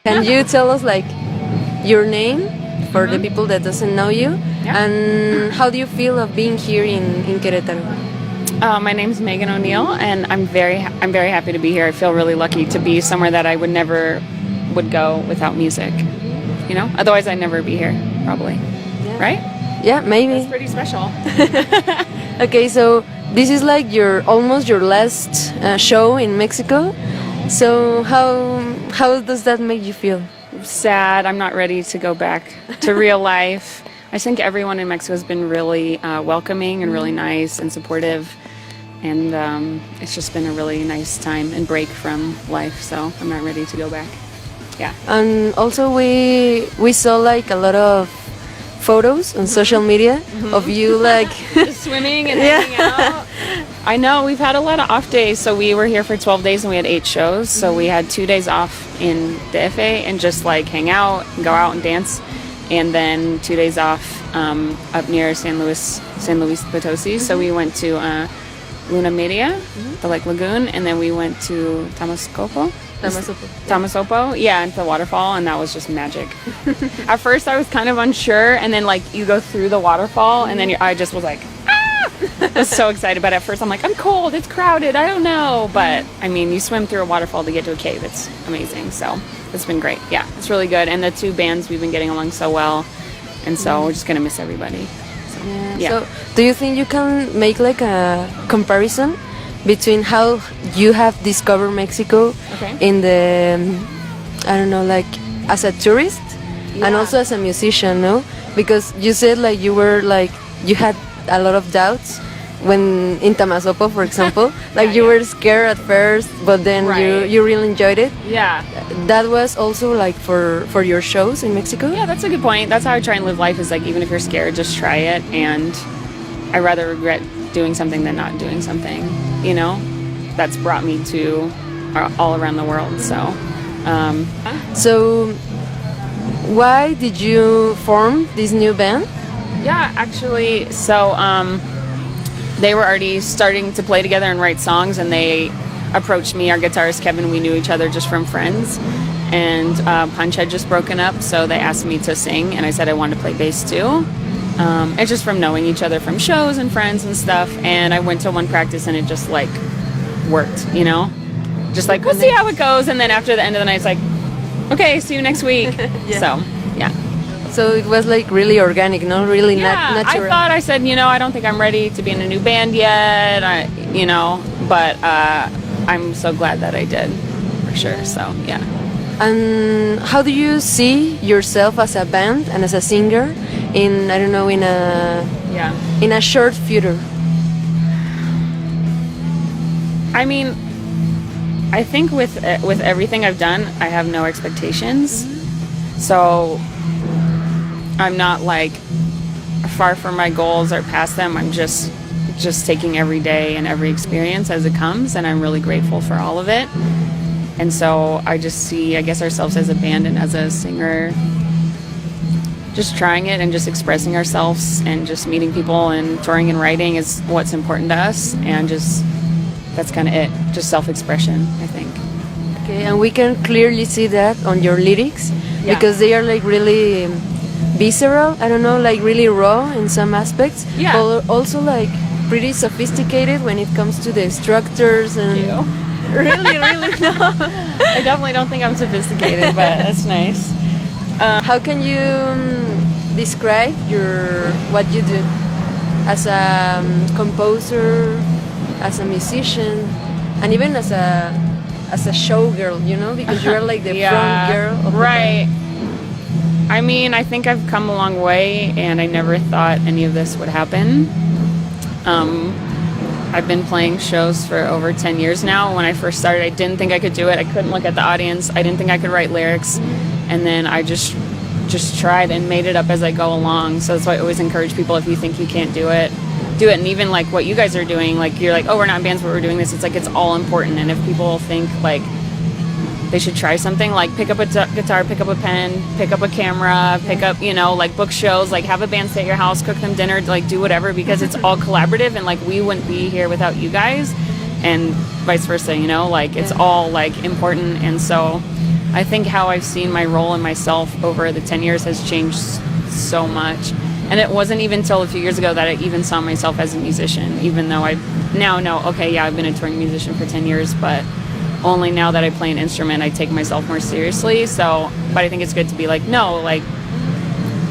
Can you tell us like your name for the people that doesn't know you, and how do you feel of being here in Querétaro? My name's Meghan O Neill, and I'm very happy to be here. I feel really lucky to be somewhere that I would never go without music. You know, otherwise I'd never be here, probably. Yeah. Right? Yeah, maybe. That's pretty special. Okay, so this is like almost your last show in Mexico. So how does that make you feel? Sad. I'm not ready to go back to real life. I think everyone in Mexico has been really welcoming and really nice and supportive, and it's just been a really nice time and break from life. So I'm not ready to go back. Yeah. And also we saw like a lot of photos on social media of you like Just swimming and hanging out. I know, we've had a lot of off days. So we were here for 12 days and we had 8 shows. So we had 2 days off in DF and just like hang out and go out and dance. And then 2 days off up near San Luis Potosi. So we went to Luna Media, the like lagoon, and then we went to Tamasopo, yeah, into the waterfall, and that was just magic. At first I was kind of unsure, and then like you go through the waterfall, and then I just was like, ah! I was so excited, but at first I'm like, I'm cold, it's crowded, I don't know. But I mean, you swim through a waterfall to get to a cave, it's amazing. So it's been great. Yeah, it's really good. And the 2 bands, we've been getting along so well, and so we're just gonna miss everybody. So, yeah. So do you think you can make like a comparison between how you have discovered Mexico in the, I don't know, like as a tourist and also as a musician, no? Because you said like you had a lot of doubts when in Tamasopo, for example, like you were scared at first, but then you really enjoyed it. Yeah. That was also like for your shows in Mexico? Yeah, that's a good point. That's how I try and live life, is like even if you're scared, just try it. And I rather regret doing something than not doing something, you know? That's brought me to all around the world. So why did you form this new band? Yeah, actually, so they were already starting to play together and write songs, and they approached me. Our guitarist Kevin, we knew each other just from friends, and Punch had just broken up, so they asked me to sing, and I said I wanted to play bass too. It's just from knowing each other from shows and friends and stuff, and I went to one practice and it just like worked, you know? Just like, we'll see how it goes, and then after the end of the night it's like, okay, see you next week. So, yeah. So it was like really organic, not really natural. I said, you know, I don't think I'm ready to be in a new band yet, but I'm so glad that I did, for sure, so, yeah. And how do you see yourself as a band and as a singer in, I don't know, in a short future? I mean, I think with everything I've done, I have no expectations. So I'm not like far from my goals or past them. I'm just taking every day and every experience as it comes, and I'm really grateful for all of it. And so I just see, I guess, ourselves as a band and as a singer, just trying it and just expressing ourselves and just meeting people and touring and writing is what's important to us, and just that's kind of it, just self-expression, I think. Okay, and we can clearly see that on your lyrics, because they are like really visceral, I don't know, like really raw in some aspects, but also like pretty sophisticated when it comes to the structures and really no. I definitely don't think I'm sophisticated, but that's nice. How can you describe what you do as a composer, as a musician, and even as a showgirl, you know, because you're like the front girl of the band. I mean, I think I've come a long way, and I never thought any of this would happen. I've been playing shows for over 10 years now. When I first started, I didn't think I could do it. I couldn't look at the audience. I didn't think I could write lyrics. And then I just tried and made it up as I go along. So that's why I always encourage people, if you think you can't do it, do it. And even like what you guys are doing, like you're like, oh, we're not in bands, but we're doing this. It's like, it's all important. And if people think like they should try something, like pick up a guitar, pick up a pen, pick up a camera, pick up, you know, like book shows, like have a band stay at your house, cook them dinner, like do whatever, because it's all collaborative, and like we wouldn't be here without you guys, and vice versa, you know, like it's all like important. And so I think how I've seen my role in myself over the 10 years has changed so much. And it wasn't even until a few years ago that I even saw myself as a musician, even though I now know, okay, yeah, I've been a touring musician for 10 years, but only now that I play an instrument, I take myself more seriously. So, but I think it's good to be like, no, like,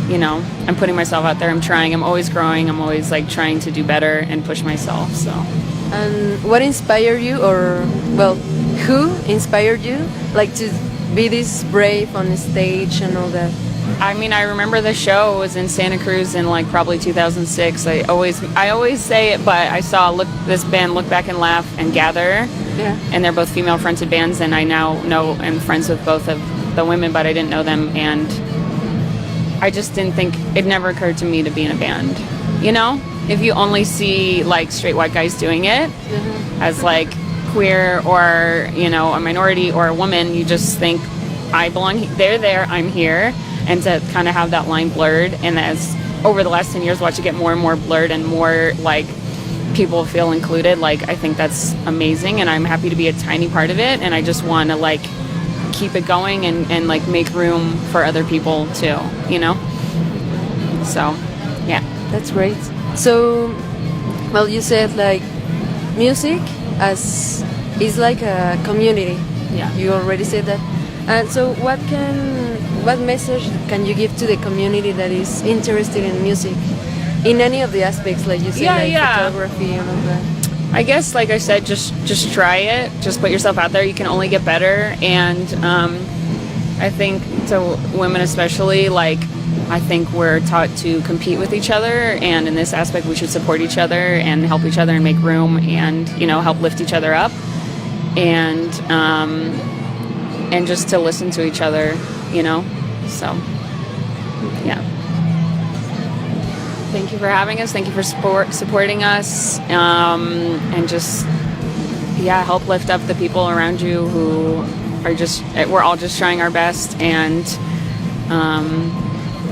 you know, I'm putting myself out there, I'm trying, I'm always growing, I'm always like trying to do better and push myself, so. And what inspired you, or, well, who inspired you, like, to be this brave on the stage and all that? I mean, I remember the show was in Santa Cruz in like probably 2006. I always say it, but I saw this band Look Back and Laugh and Gather, yeah, and they're both female fronted bands, and I now know I'm friends with both of the women, but I didn't know them, and I just didn't think, it never occurred to me to be in a band, you know? If you only see like straight white guys doing it as like queer or, you know, a minority or a woman, you just think I belong, they're there, I'm here. And to kind of have that line blurred, and as over the last 10 years watch it get more and more blurred and more like people feel included, like I think that's amazing, and I'm happy to be a tiny part of it, and I just want to like keep it going and like make room for other people too, you know? So yeah, that's great. So, well, you said like music as is like a community. Yeah, you already said that. And so what message can you give to the community that is interested in music in any of the aspects, like you said, photography and all that? I guess, like I said, just try it, just put yourself out there, you can only get better. And I think to women especially, like I think we're taught to compete with each other, and in this aspect we should support each other and help each other and make room and, you know, help lift each other up, and just to listen to each other, you know, so, yeah. Thank you for having us. Thank you for supporting us, and just, yeah, help lift up the people around you who are just, we're all just trying our best, and,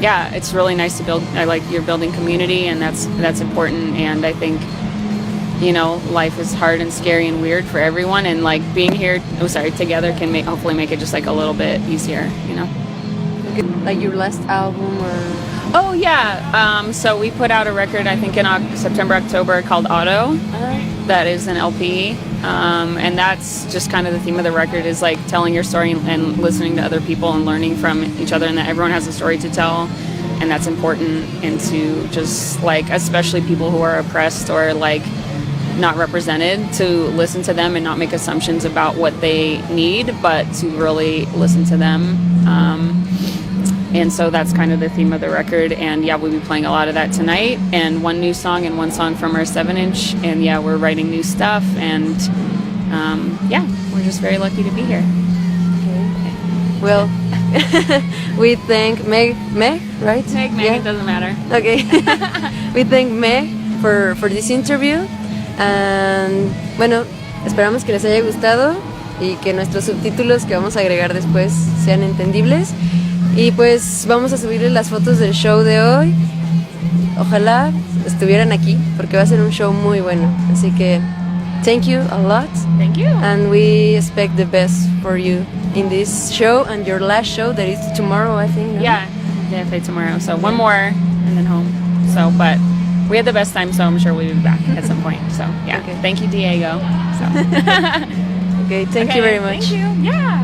yeah, it's really nice to build, I like you're building community, and that's important, and I think, you know, life is hard and scary and weird for everyone, and like being here, together can hopefully make it just like a little bit easier, you know. Like your last album, or? Oh yeah, so we put out a record I think in September, October called Auto. That is an LP, and that's just kind of the theme of the record, is like telling your story and listening to other people and learning from each other, and that everyone has a story to tell, and that's important, and to just like, especially people who are oppressed or like not represented, to listen to them and not make assumptions about what they need, but to really listen to them. And so that's kind of the theme of the record, and yeah, we'll be playing a lot of that tonight, and one new song and one song from our 7-inch, and yeah, we're writing new stuff, and yeah, we're just very lucky to be here. Okay. Well, we thank Meg, right? Meg, yeah. It doesn't matter. Okay. We thank Meg for this interview, and bueno, esperamos que les haya gustado y que nuestros subtítulos que vamos a agregar después sean entendibles. Y pues vamos a subirles las fotos del show de hoy. Ojalá estuvieran aquí, porque va a ser un show muy bueno. Así que thank you a lot. Thank you. And we expect the best for you in this show and your last show that is tomorrow, I think. No? Yeah, I play tomorrow. So one more and then home. So, but we had the best time, so I'm sure we'll be back at some point. So yeah, okay. Thank you, Diego. So. Okay, thank you very much. Thank you. Yeah.